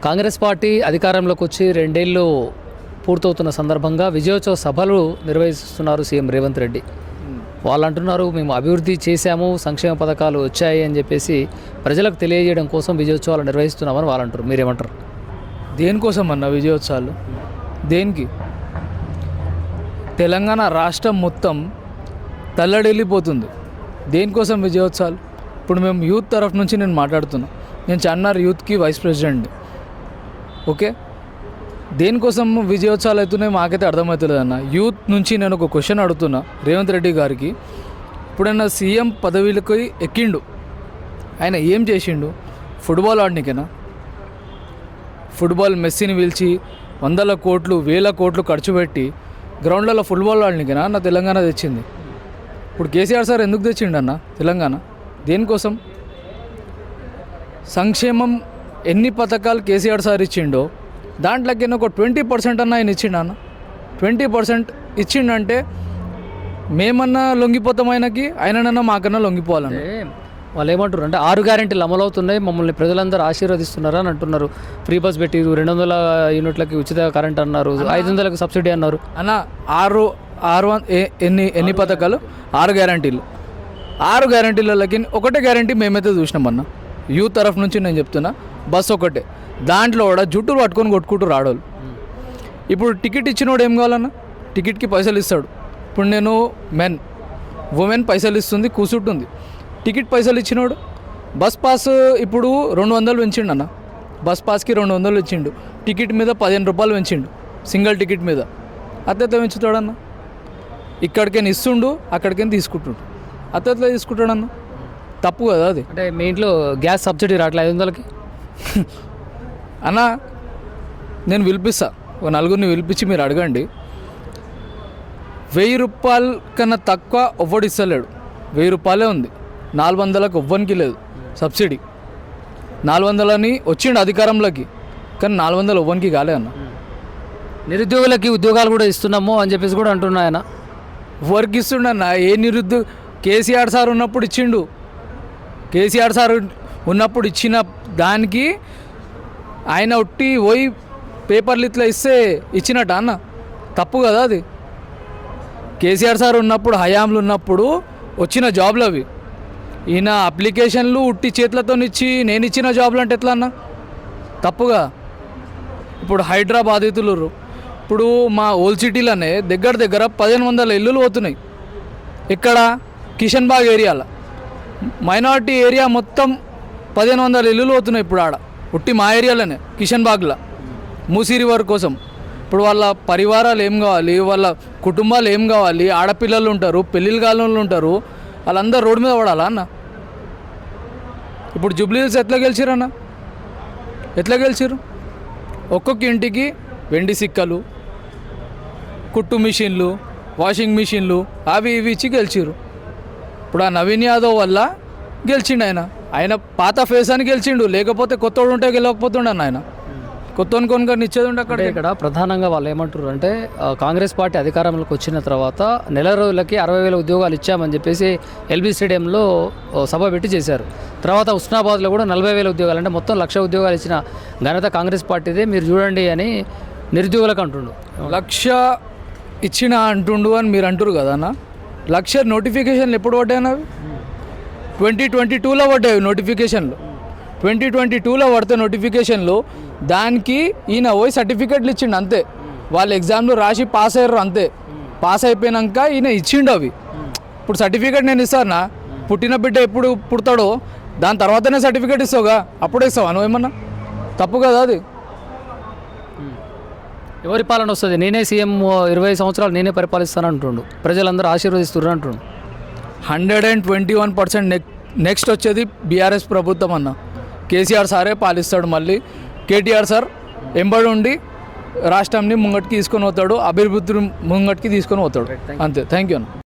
Congress party అధికారంలోకి వచ్చి 2 ఏళ్ళు పూర్తవుతున్న సందర్భంగా విజయోత్సవ సభలు నిర్వహిస్తున్నారు సీఎం రేవంత్ రెడ్డి. వాళ్ళు అంటున్నారు మేము అభివృద్ధి చేశాము, సంక్షేమ పథకాలు వచ్చాయి అని చెప్పేసి ప్రజలకు తెలియజేయడం కోసం విజయోత్సవాలు నిర్వహిస్తున్నామని వాళ్ళు అంటారు. మీరేమంటారు? దేనికోసం అన్న విజయోత్సవాలు? దేనికి? తెలంగాణ రాష్ట్రం మొత్తం తల్లడిల్లిపోతుంది. దేనికోసం విజయోత్సవాలు? ఇప్పుడు మేము యూత్ తరఫు నుంచి నేను మాట్లాడుతున్నా. నేను చార్మినార్ యూత్కి వైస్ ప్రెసిడెంట్. ఓకే, దేనికోసం విజయోత్సవాలు అవుతున్నాయి మాకైతే అర్థమవుతలేదు అన్న. యూత్ నుంచి నేను ఒక క్వశ్చన్ అడుగుతున్నా రేవంత్ రెడ్డి గారికి. ఇప్పుడైనా సీఎం పదవికి ఎక్కిండు, ఆయన ఏం చేసిండు? ఫుట్బాల్ ఆడనికేనా? ఫుట్బాల్ మెస్సీని పిలిచి 100 కోట్లు 1000 కోట్లు ఖర్చు పెట్టి గ్రౌండ్లలో ఫుట్బాల్ ఆడనికేనా అన్న తెలంగాణ తెచ్చింది? ఇప్పుడు కేసీఆర్ సార్ ఎందుకు తెచ్చిండు అన్న తెలంగాణ? దేనికోసం? సంక్షేమం ఎన్ని పథకాలు కేసీఆర్ సార్ ఇచ్చిండో దాంట్లోకి ఒక 20% అన్న ఆయన ఇచ్చిండు అన్న. 20% ఇచ్చిండంటే మేమన్నా లొంగిపోతాం ఆయనకి, ఆయననన్నా మాకన్నా లొంగిపోవాలన్న. వాళ్ళు ఏమంటారు అంటే 6 గ్యారెంటీలు అమలవుతున్నాయి, మమ్మల్ని ప్రజలందరూ ఆశీర్వదిస్తున్నారు అని అంటున్నారు. ఫ్రీ బస్ పెట్టి 200 యూనిట్లకి ఉచిత కరెంట్ అన్నారు, 500లకు సబ్సిడీ అన్నారు అన్న. 6 ఎన్ని పథకాలు? 6 గ్యారెంటీలు. 6 గ్యారెంటీలకి ఒకటే గ్యారెంటీ మేమైతే చూసినామన్న. యూత్ తరఫు నుంచి నేను చెప్తున్నా, బస్ ఒకటే. దాంట్లో కూడా జుట్టులు పట్టుకొని కొట్టుకుంటూ రాడోళ్ళు. ఇప్పుడు టికెట్ ఇచ్చినోడు ఏం కావాలన్నా? టికెట్కి పైసలు ఇస్తాడు. ఇప్పుడు నేను ఉమెన్ పైసలు ఇస్తుంది, కూసుంటుంది. టికెట్ పైసలు ఇచ్చినోడు బస్ పాస్ ఇప్పుడు 200 పెంచిండు అన్న. బస్ పాస్కి 200 ఇచ్చిండు. టికెట్ మీద 15 రూపాయలు పెంచిండు, సింగిల్ టికెట్ మీద. అత్యత పెంచుతాడన్న. ఇక్కడికైనా ఇస్తుండు, అక్కడికైనా తీసుకుంటుండు. అత్యత తీసుకుంటాడన్న. తప్పు కదా అది. అంటే మీ ఇంట్లో గ్యాస్ సబ్సిడీ రావట్లే 500కి అన్న. నేను పిలిపిస్తా, ఒక 4గురిని పిలిపించి మీరు అడగండి. 1000 రూపాయల కన్నా తక్కువ ఎవ్వడు ఇస్తలేడు. 1000 రూపాయలే ఉంది. 400లకు ఎవ్వనికి లేదు సబ్సిడీ. 400 అని వచ్చిండు అధికారంలోకి, కానీ 400 ఎవ్వనికి కాలే అన్న. నిరుద్యోగులకి ఉద్యోగాలు కూడా ఇస్తున్నాము అని చెప్పేసి కూడా అంటున్నా ఆయన. వర్క్ ఇస్తుండన్న. ఏ నిరుద్యోగ? కేసీఆర్ సార్ ఉన్నప్పుడు ఇచ్చిండు. కేసీఆర్ సార్ ఉన్నప్పుడు ఇచ్చిన దానికి ఆయన ఒట్టి పోయి పేపర్లు ఇట్లా ఇస్తే ఇచ్చినట్ట అన్న? తప్పు కదా అది. కేసీఆర్ సార్ ఉన్నప్పుడు, హయాంలు ఉన్నప్పుడు వచ్చిన జాబ్లు అవి. ఈయన అప్లికేషన్లు ఉట్టి చేతులతో ఇచ్చి నేను ఇచ్చిన జాబ్లు అంటే ఎట్లా అన్న? తప్పుగా. ఇప్పుడు హైడ్రా బాధితులు ఇప్పుడు మా ఓల్డ్ సిటీలోనే దగ్గర 1500 ఇల్లులు పోతున్నాయి. ఇక్కడ కిషన్ బాగ్ ఏరియాలో మైనారిటీ ఏరియా మొత్తం 1500 ఇల్లులు పోతున్నాయి ఇప్పుడు ఆడ. ఉట్టి మా ఏరియాలోనే కిషన్ బాగ్లో మూసీ రివర్ కోసం. ఇప్పుడు వాళ్ళ పరివారాలు ఏం కావాలి, వాళ్ళ కుటుంబాలు ఏం కావాలి? ఆడపిల్లలు ఉంటారు, పెళ్ళిళ్ళ కాలంలో ఉంటారు, వాళ్ళందరూ రోడ్డు మీద పడాలా అన్న? ఇప్పుడు జూబ్లీ హిల్స్ ఎట్లా గెలిచిరన్న? ఎట్లా గెలిచిరు? ఒక్కొక్క ఇంటికి వెండి సిక్కలు, కుట్టు మిషన్లు, వాషింగ్ మిషన్లు అవి ఇవి ఇచ్చి గెలిచిరు. ఇప్పుడు ఆ నవీన్ యాదవ్ వల్ల గెలిచిండు ఆయన. ఆయన పాత ఫేస్ అని గెలిచిండు, లేకపోతే కొత్తోడు ఉంటే గెలవకపోతుండ ఆయన. కొత్తని కొనుక్కొని ఇచ్చేది ఉండే అక్కడ. ఇక్కడ ప్రధానంగా వాళ్ళు ఏమంటారు అంటే కాంగ్రెస్ పార్టీ అధికారంలోకి వచ్చిన తర్వాత నెల రోజులకి 60,000 ఉద్యోగాలు ఇచ్చామని చెప్పేసి ఎల్బీ స్టేడియంలో సభ పెట్టి చేశారు. తర్వాత ఉస్నాబాద్లో కూడా 40,000 ఉద్యోగాలు, అంటే మొత్తం 1,00,000 ఉద్యోగాలు ఇచ్చిన ఘనత కాంగ్రెస్ పార్టీదే, మీరు చూడండి అని నిరుద్యోగులకు అంటుండు. 1,00,000 ఇచ్చిన అంటుండు అని మీరు అంటారు కదా అన్న. 1,00,000 నోటిఫికేషన్లు ఎప్పుడు పడ్డాయి అవి? 2022లో పడ్డాయి నోటిఫికేషన్లు. 2022లో పడితే నోటిఫికేషన్లు దానికి ఈయన పోయి సర్టిఫికెట్లు ఇచ్చిండు అంతే. వాళ్ళు ఎగ్జామ్లు రాసి పాస్ అయ్యారు అంతే. పాస్ అయిపోయాక ఈయన ఇచ్చిండు అవి. ఇప్పుడు సర్టిఫికెట్ నేను ఇస్తానా? పుట్టిన బిడ్డ ఎప్పుడు పుడతాడో దాని తర్వాతనే సర్టిఫికెట్ ఇస్తావుగా, అప్పుడే ఇస్తావా నువ్వేమన్నా? తప్పు కదా అది. ఎవరి పాలన వస్తుంది? నేనే సీఎం 20 సంవత్సరాలు నేనే పరిపాలిస్తాను అంటుండు, ప్రజలందరూ ఆశీర్వదిస్తున్నారు అంటుండు. 121% నెక్స్ట్ వచ్చేది బీఆర్ఎస్ ప్రభుత్వం అన్న. కేసీఆర్ సారే పాలిస్తాడు. మళ్ళీ కేటీఆర్ సార్ ఎంబడి ఉండి రాష్ట్రాన్ని ముంగటికి తీసుకొని పోతాడు, అభివృద్ధి ముంగటికి తీసుకొని పోతాడు అంతే. థ్యాంక్ యూ అన్న.